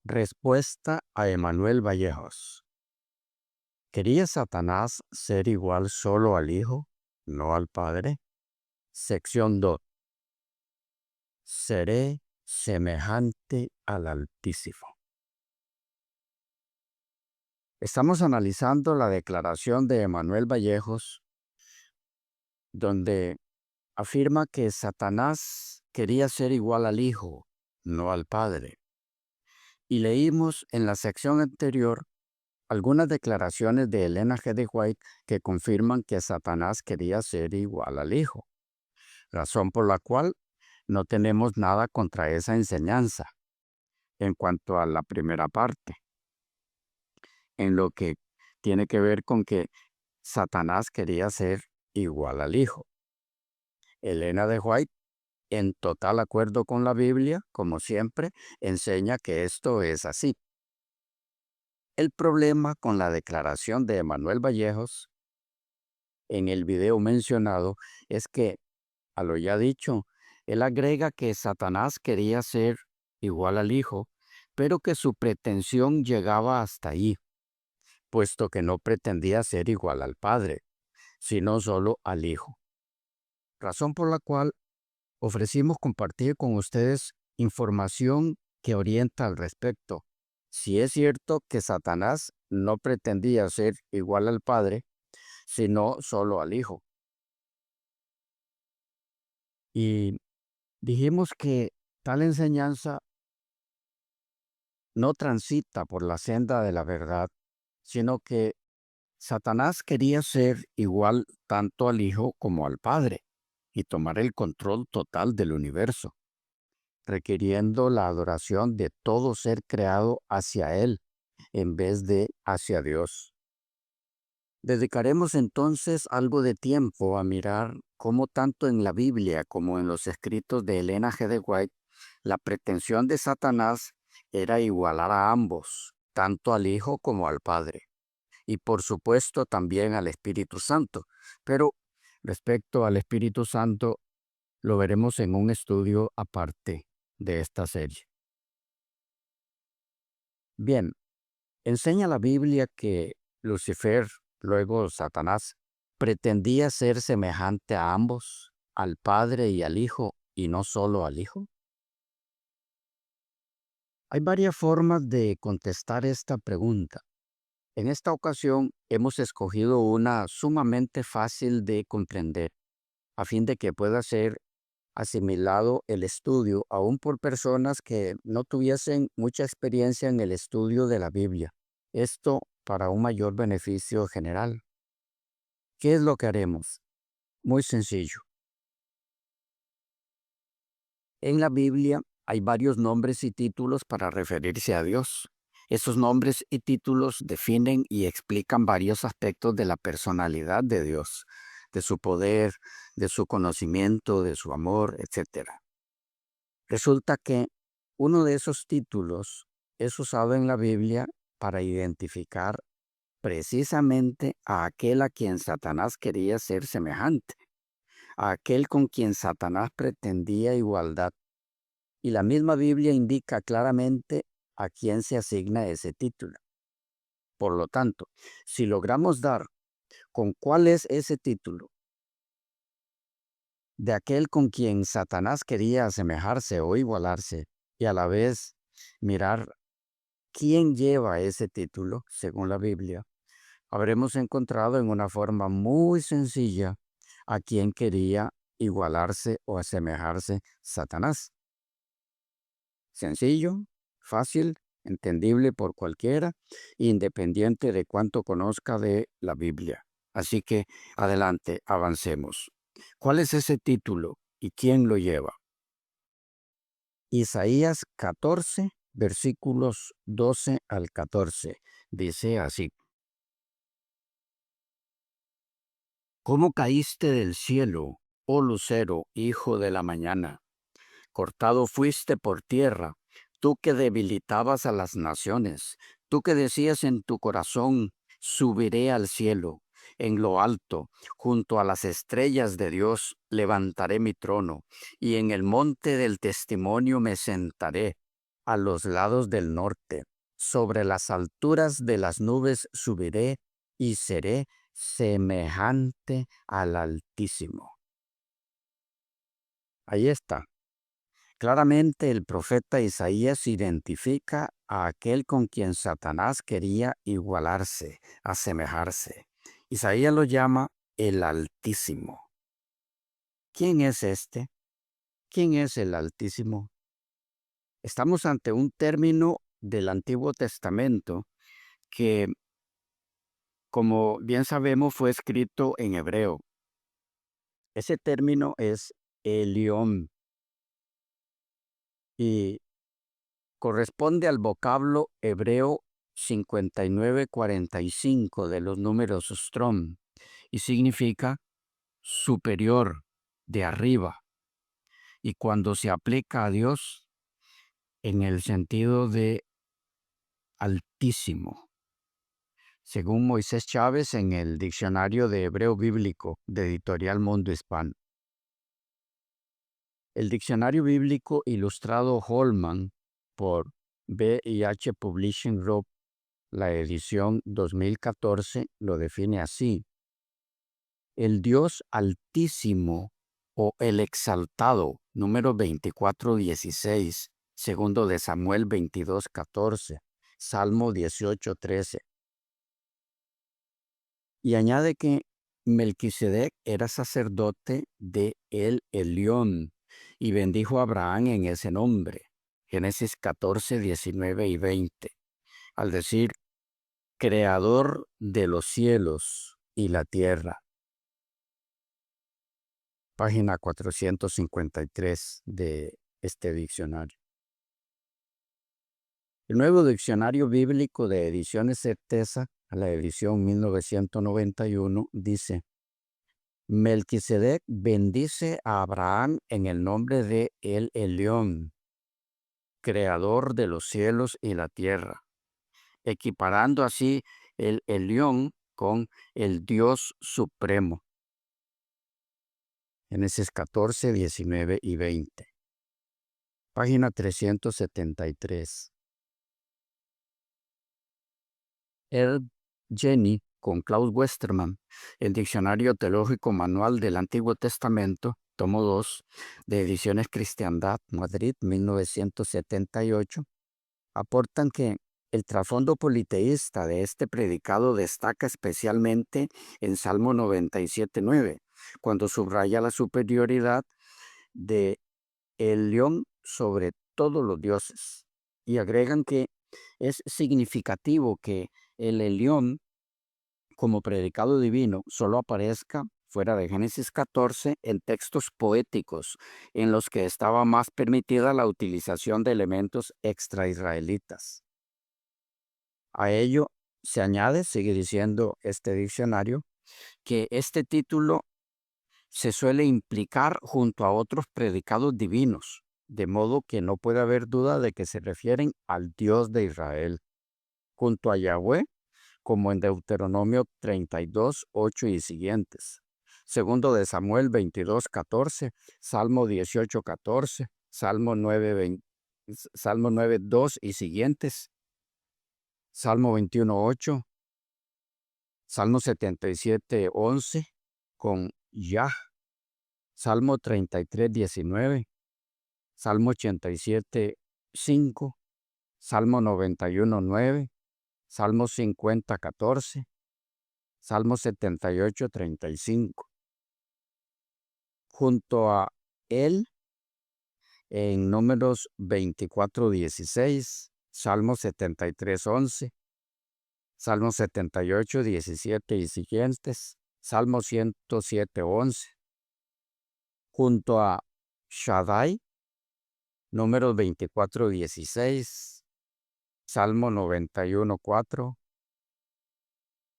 Respuesta a Emanuel Vallejos. ¿Quería Satanás ser igual solo al Hijo, no al Padre? Sección 2. Seré semejante al Altísimo. Estamos analizando la declaración de Emanuel Vallejos, donde afirma que Satanás quería ser igual al Hijo, no al Padre. Y leímos en la sección anterior algunas declaraciones de Elena G. de White que confirman que Satanás quería ser igual al Hijo, razón por la cual no tenemos nada contra esa enseñanza en cuanto a la primera parte, en lo que tiene que ver con que Satanás quería ser igual al Hijo. Elena de White, en total acuerdo con la Biblia, como siempre, enseña que esto es así. El problema con la declaración de Emanuel Vallejos en el video mencionado es que, a lo ya dicho, él agrega que Satanás quería ser igual al Hijo, pero que su pretensión llegaba hasta ahí, puesto que no pretendía ser igual al Padre, sino solo al Hijo. Razón por la cual ofrecimos compartir con ustedes información que orienta al respecto. Si es cierto que Satanás no pretendía ser igual al Padre, sino solo al Hijo. Y dijimos que tal enseñanza no transita por la senda de la verdad, sino que Satanás quería ser igual tanto al Hijo como al Padre y tomar el control total del universo, requiriendo la adoración de todo ser creado hacia Él en vez de hacia Dios. Dedicaremos entonces algo de tiempo a mirar cómo tanto en la Biblia como en los escritos de Elena G. de White, la pretensión de Satanás era igualar a ambos, tanto al Hijo como al Padre, y por supuesto también al Espíritu Santo. Pero respecto al Espíritu Santo, lo veremos en un estudio aparte de esta serie. Bien, enseña la Biblia que Lucifer, luego Satanás, pretendía ser semejante a ambos, al Padre y al Hijo, y no solo al Hijo. Hay varias formas de contestar esta pregunta. En esta ocasión hemos escogido una sumamente fácil de comprender, a fin de que pueda ser asimilado el estudio aún por personas que no tuviesen mucha experiencia en el estudio de la Biblia. Esto para un mayor beneficio general. ¿Qué es lo que haremos? Muy sencillo. En la Biblia hay varios nombres y títulos para referirse a Dios. Esos nombres y títulos definen y explican varios aspectos de la personalidad de Dios, de su poder, de su conocimiento, de su amor, etc. Resulta que uno de esos títulos es usado en la Biblia para identificar precisamente a aquel a quien Satanás quería ser semejante, a aquel con quien Satanás pretendía igualdad. Y la misma Biblia indica claramente a quién se asigna ese título. Por lo tanto, si logramos dar con cuál es ese título de aquel con quien Satanás quería asemejarse o igualarse, y a la vez mirar quién lleva ese título, según la Biblia, habremos encontrado en una forma muy sencilla a quien quería igualarse o asemejarse Satanás. Sencillo, fácil, entendible por cualquiera, independiente de cuánto conozca de la Biblia. Así que adelante, avancemos. ¿Cuál es ese título y quién lo lleva? Isaías 14, versículos 12 al 14. Dice así: ¿Cómo caíste del cielo, oh lucero, hijo de la mañana? Cortado fuiste por tierra, tú que debilitabas a las naciones, tú que decías en tu corazón, subiré al cielo, en lo alto, junto a las estrellas de Dios, levantaré mi trono, y en el monte del testimonio me sentaré. a los lados del norte. Sobre las alturas de las nubes subiré y seré semejante al Altísimo. Ahí está. Claramente el profeta Isaías identifica a aquel con quien Satanás quería igualarse, asemejarse. Isaías lo llama el Altísimo. ¿Quién es este? ¿Quién es el Altísimo? Estamos ante un término del Antiguo Testamento que, como bien sabemos, fue escrito en hebreo. Ese término es Elión y corresponde al vocablo hebreo 5945 de los números Strong y significa superior, de arriba. Y cuando se aplica a Dios en el sentido de altísimo, según Moisés Chávez en el Diccionario de Hebreo Bíblico de Editorial Mundo Hispano. El Diccionario Bíblico Ilustrado Holman por B&H Publishing Group, la edición 2014, lo define así: el Dios Altísimo o el Exaltado, número 24:16, segundo de Samuel 22:14, Salmo 18:13. Y añade que Melquisedec era sacerdote de El Elión y bendijo a Abraham en ese nombre. Génesis 14, 19 y 20. Al decir, creador de los cielos y la tierra. Página 453 de este diccionario. El nuevo diccionario bíblico de Ediciones Certeza, la edición 1991, dice: Melquisedec bendice a Abraham en el nombre de El Elión, creador de los cielos y la tierra, equiparando así el Elión con el Dios Supremo. Génesis 14, 19 y 20. Página 373. Jenny con Klaus Westermann, el Diccionario Teológico Manual del Antiguo Testamento, tomo 2, de Ediciones Cristiandad, Madrid, 1978, aportan que el trasfondo politeísta de este predicado destaca especialmente en Salmo 97:9, cuando subraya la superioridad de el león sobre todos los dioses. Y agregan que es significativo que el Elión, como predicado divino, solo aparezca fuera de Génesis 14 en textos poéticos en los que estaba más permitida la utilización de elementos extraisraelitas. A ello se añade, sigue diciendo este diccionario, que este título se suele implicar junto a otros predicados divinos, de modo que no puede haber duda de que se refieren al Dios de Israel, junto a Yahweh, como en Deuteronomio 32, 8 y siguientes. Segundo de Samuel 22, 14, Salmo 18, 14, Salmo 9, Salmo 9, 2 y siguientes, Salmo 21, 8, Salmo 77, 11, con Yah, Salmo 33, 19, Salmo 87, 5, Salmo 91, 9, Salmo 50, 14, Salmo 78, 35. Junto a él, en Números 24, 16, Salmo 73, 11, Salmo 78, 17 y siguientes, Salmo 107, 11. Junto a Shaddai, Números 24, 16, Salmo 91, 4.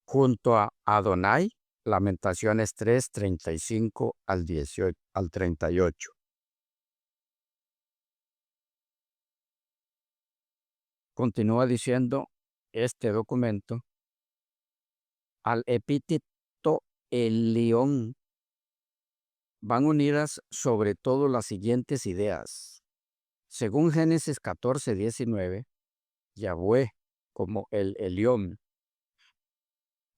Junto a Adonai, Lamentaciones 3, 35 al 18, al 38. Continúa diciendo este documento: al epíteto el león van unidas sobre todo las siguientes ideas: Según Génesis 14:19, Yahweh como el Elión.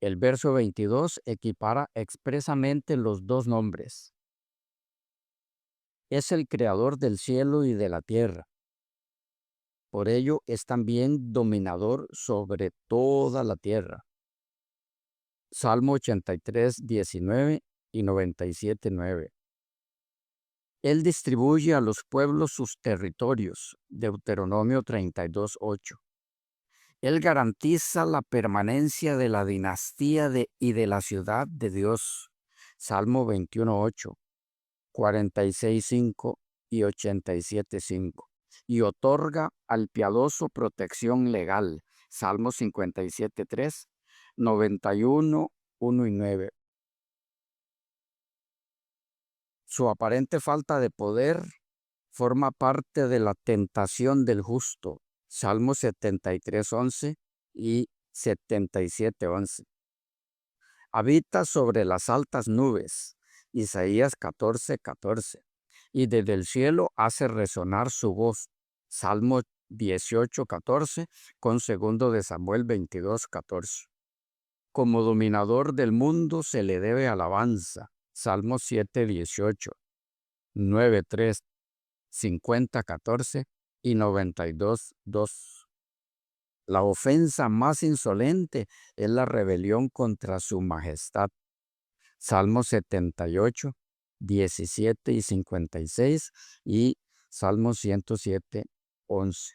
El verso 22 equipara expresamente los dos nombres. Es el creador del cielo y de la tierra. Por ello es también dominador sobre toda la tierra. Salmo 83:19 y 97:9. Él distribuye a los pueblos sus territorios. Deuteronomio 32:8. Él garantiza la permanencia de la dinastía y de la ciudad de Dios. Salmo 21:8, 46:5 y 87:5. Y otorga al piadoso protección legal. Salmo 57:3, 91, 1 y 9. Su aparente falta de poder forma parte de la tentación del justo. Salmo 73:11 y 77:11. Habita sobre las altas nubes. Isaías 14:14. Y desde el cielo hace resonar su voz. Salmo 18:14 con 2 de Samuel 22:14. Como dominador del mundo se le debe alabanza. Salmo 7:18, 9:3, 50:14 y 92:2. La ofensa más insolente es la rebelión contra su majestad. Salmo 78, 17 y 56 y Salmo 107, 11.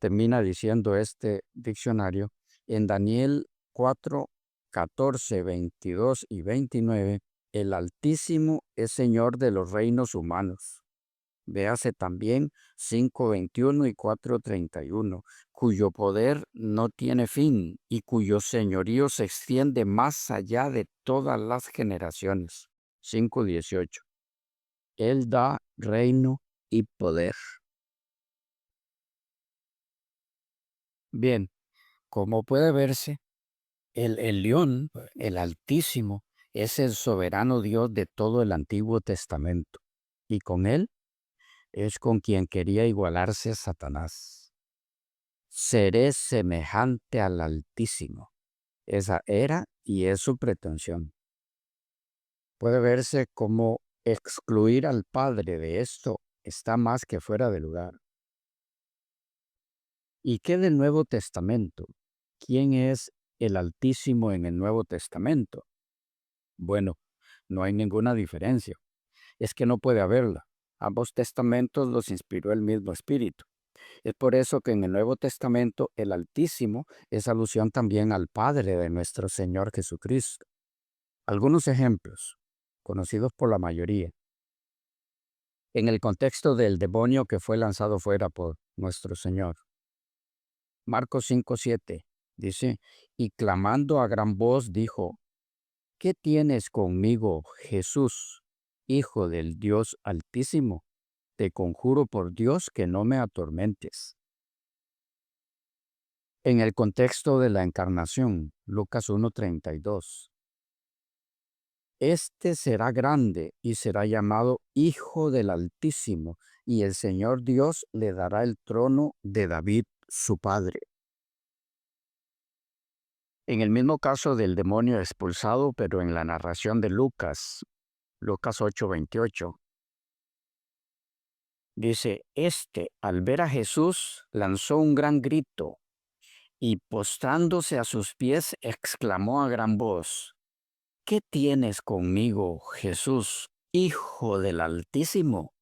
Termina diciendo este diccionario: en Daniel 4, 14, 22 y 29, el Altísimo es Señor de los reinos humanos. Véase también 5:21 y 4:31, cuyo poder no tiene fin y cuyo señorío se extiende más allá de todas las generaciones. 5:18. Él da reino y poder. Bien, como puede verse, el Elión, el Altísimo, es el soberano Dios de todo el Antiguo Testamento, y con él es con quien quería igualarse Satanás. Seré semejante al Altísimo. Esa era y es su pretensión. Puede verse como excluir al Padre de esto está más que fuera de lugar. ¿Y qué del Nuevo Testamento? ¿Quién es el Altísimo en el Nuevo Testamento? Bueno, no hay ninguna diferencia. Es que no puede haberla. Ambos testamentos los inspiró el mismo Espíritu. Es por eso que en el Nuevo Testamento el Altísimo es alusión también al Padre de nuestro Señor Jesucristo. Algunos ejemplos, conocidos por la mayoría. En el contexto del demonio que fue lanzado fuera por nuestro Señor. Marcos 5:7 dice: y clamando a gran voz dijo: ¿qué tienes conmigo, Jesús, Hijo del Dios Altísimo? Te conjuro por Dios que no me atormentes. En el contexto de la encarnación, Lucas 1:32. Este será grande y será llamado Hijo del Altísimo, y el Señor Dios le dará el trono de David, su padre. En el mismo caso del demonio expulsado, pero en la narración de Lucas 8:28, dice: al ver a Jesús, lanzó un gran grito y postrándose a sus pies, exclamó a gran voz: ¿qué tienes conmigo, Jesús, Hijo del Altísimo?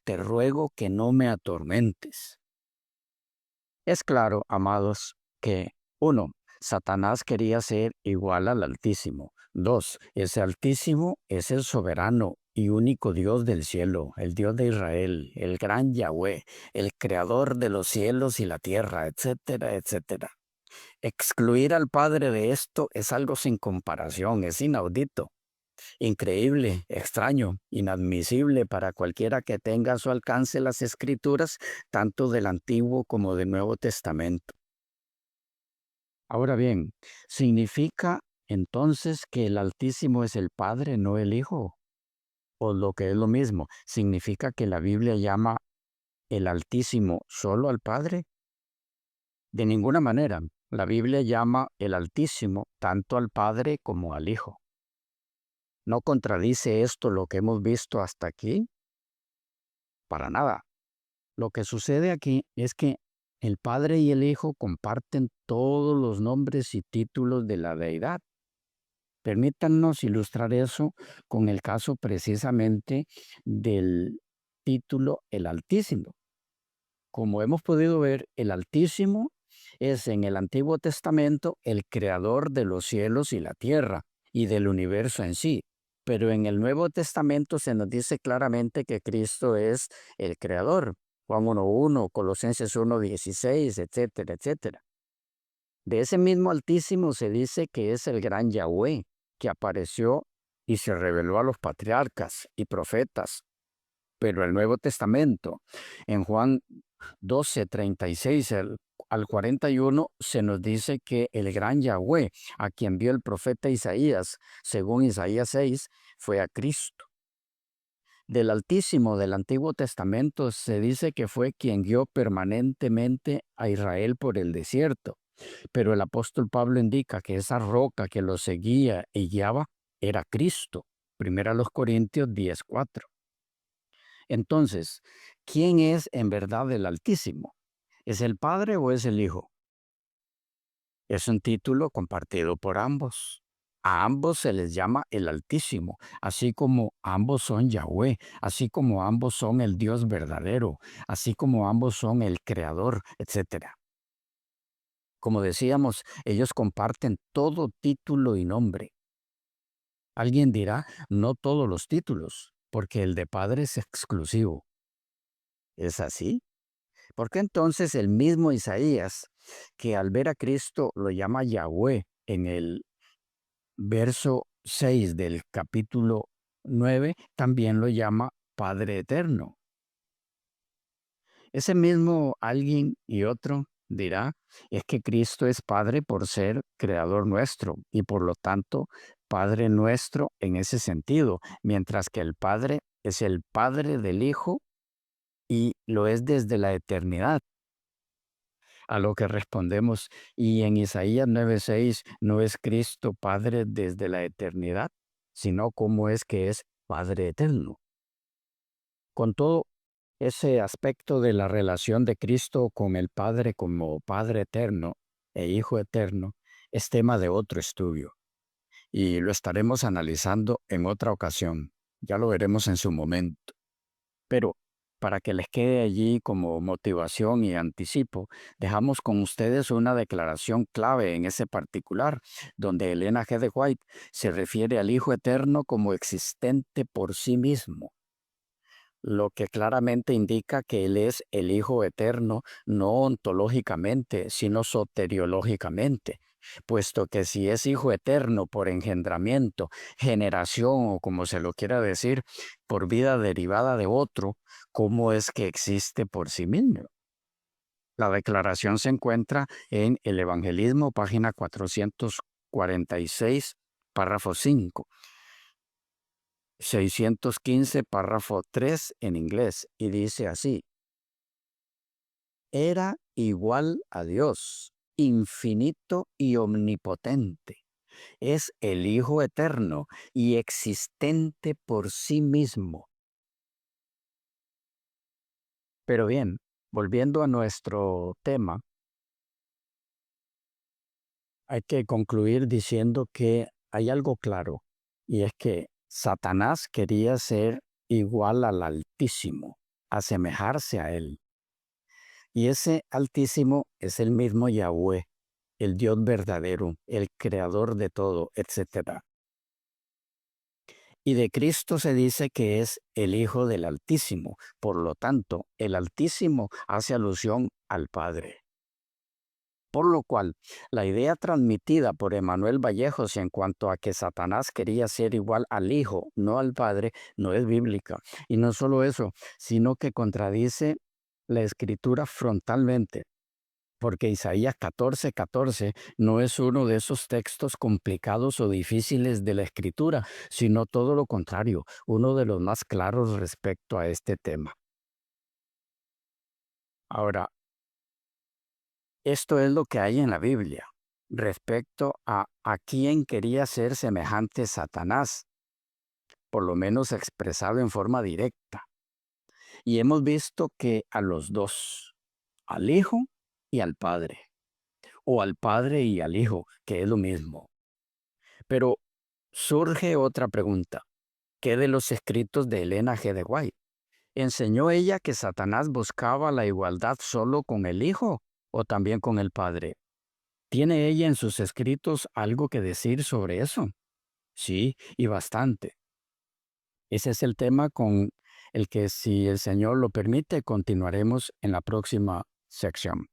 Te ruego que no me atormentes. Es claro, amados, que 1. Satanás quería ser igual al Altísimo. 2. Ese Altísimo es el soberano y único Dios del cielo, el Dios de Israel, el gran Yahweh, el creador de los cielos y la tierra, etcétera, etcétera. Excluir al Padre de esto es algo sin comparación, es inaudito, increíble, extraño, inadmisible para cualquiera que tenga a su alcance las Escrituras, tanto del Antiguo como del Nuevo Testamento. Ahora bien, ¿significa entonces que el Altísimo es el Padre, no el Hijo? o lo que es lo mismo, ¿significa que la Biblia llama el Altísimo solo al Padre? De ninguna manera. La Biblia llama el Altísimo tanto al Padre como al Hijo. ¿No contradice esto lo que hemos visto hasta aquí? Para nada. Lo que sucede aquí es que el Padre y el Hijo comparten todos los nombres y títulos de la deidad. Permítanos ilustrar eso con el caso precisamente del título El Altísimo. Como hemos podido ver, el Altísimo es en el Antiguo Testamento el creador de los cielos y la tierra y del universo en sí. Pero en el Nuevo Testamento se nos dice claramente que Cristo es el creador. Juan 1:1, Colosenses 1:16, etcétera, etcétera. De ese mismo Altísimo se dice que es el gran Yahweh, que apareció y se reveló a los patriarcas y profetas. Pero el Nuevo Testamento, en Juan 12:36 al 41, se nos dice que el gran Yahweh, a quien vio el profeta Isaías, según Isaías 6, fue a Cristo. Del Altísimo del Antiguo Testamento se dice que fue quien guió permanentemente a Israel por el desierto, pero el apóstol Pablo indica que esa roca que lo seguía y guiaba era Cristo. Primera a los Corintios 10:4. Entonces, ¿quién es en verdad el Altísimo? ¿Es el Padre o es el Hijo? Es un título compartido por ambos. A ambos se les llama el Altísimo, así como ambos son Yahweh, así como ambos son el Dios verdadero, así como ambos son el Creador, etc. Como decíamos, ellos comparten todo título y nombre. Alguien dirá, no todos los títulos, porque el de Padre es exclusivo. ¿Es así? ¿Por qué entonces el mismo Isaías, que al ver a Cristo lo llama Yahweh en el verso 6 del capítulo 9, también lo llama Padre Eterno? Ese mismo alguien y otro dirá, es que Cristo es Padre por ser Creador nuestro y por lo tanto Padre nuestro en ese sentido, mientras que el Padre es el Padre del Hijo y lo es desde la eternidad. A lo que respondemos, y en Isaías 9:6 no es Cristo Padre desde la eternidad, sino cómo es que es Padre eterno. Con todo ese aspecto de la relación de Cristo con el Padre como Padre eterno e Hijo eterno es tema de otro estudio y lo estaremos analizando en otra ocasión. Ya lo veremos en su momento. Pero para que les quede allí como motivación y anticipo, dejamos con ustedes una declaración clave en ese particular, donde Elena G. de White se refiere al Hijo Eterno como existente por sí mismo, lo que claramente indica que Él es el Hijo Eterno no ontológicamente, sino soteriológicamente, puesto que si es Hijo Eterno por engendramiento, generación o como se lo quiera decir, por vida derivada de otro, ¿cómo es que existe por sí mismo? La declaración se encuentra en el Evangelismo, página 446, párrafo 5. 615, párrafo 3 en inglés, y dice así: era igual a Dios, infinito y omnipotente. Es el Hijo eterno y existente por sí mismo. Pero bien, volviendo a nuestro tema, hay que concluir diciendo que hay algo claro, y es que Satanás quería ser igual al Altísimo, asemejarse a él. Y ese Altísimo es el mismo Yahweh, el Dios verdadero, el creador de todo, etc. Y de Cristo se dice que es el Hijo del Altísimo. Por lo tanto, el Altísimo hace alusión al Padre. Por lo cual, la idea transmitida por Emanuel Vallejos en cuanto a que Satanás quería ser igual al Hijo, no al Padre, no es bíblica. Y no solo eso, sino que contradice la Escritura frontalmente. porque Isaías 14:14 no es uno de esos textos complicados o difíciles de la Escritura, sino todo lo contrario, uno de los más claros respecto a este tema. Ahora, esto es lo que hay en la Biblia respecto a quién quería ser semejante Satanás, por lo menos expresado en forma directa. Y hemos visto que a los dos, al Hijo y al Padre, o al Padre y al Hijo, que es lo mismo. Pero surge otra pregunta. ¿Qué de los escritos de Elena G. de White? ¿Enseñó ella que Satanás buscaba la igualdad solo con el Hijo o también con el Padre? ¿Tiene ella en sus escritos algo que decir sobre eso? Sí, y bastante. Ese es el tema con el que, si el Señor lo permite, continuaremos en la próxima sección.